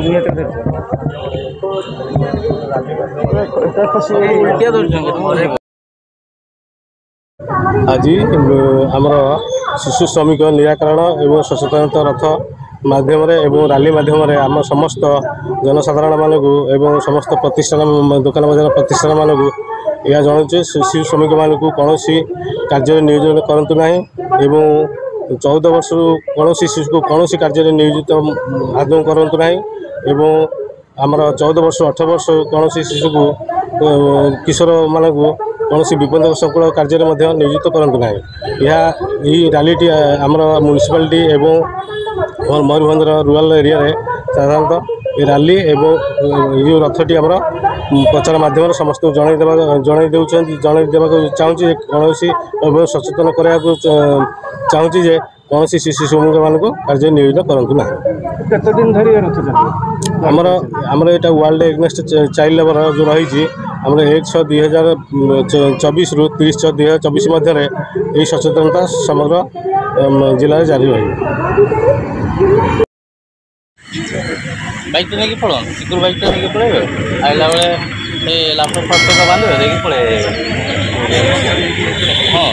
आज आमर शिशु श्रमिक निराकरण एवं सचेतनता रथ माध्यम रैली माध्यम आम समस्त जनसाधारण मानक एवं समस्त प्रतिष्ठान दुकान बजार प्रतिष्ठान मानक यह जनाऊे शिशु श्रमिक मानक कौन कार्य नियोजन करूँ ना एवं 14 वर्ष कौन शिशु को कौन कार्य नियोजित आदौ करूँ ना एवं आमर 14 वर्ष 18 वर्ष कौन शिशु को किशोर मानक कौन विपद संकुल कार्य नियोजित करूँ ना यह रैली आमर म्युनिसिपालिटी एवं मयूरभंज रूराल एरिया साधारणतः ये रैली एवं ये रथटी आमर प्रचार माध्यम समस्त जनईदेवा चाहूँगी कौन सचेतन कराया चाहूँगी जे कौन शिशु श्रमिक मान कार्य नियोजित करूँ ना आमर आमर यहाँ वर्ल्ड एगनेस्ट चाइल्ड लेबर जो रही आम 1/6/2024 रु 30/6/2024 मध्य यही सचेतनता समग्र जिले में जारी रही बाइक तो नहीं पड़ो सिक्योर बाइक तो नहीं पड़े आइला बेले लैपटॉप फापटॉप बांधे देखिए पड़े हाँ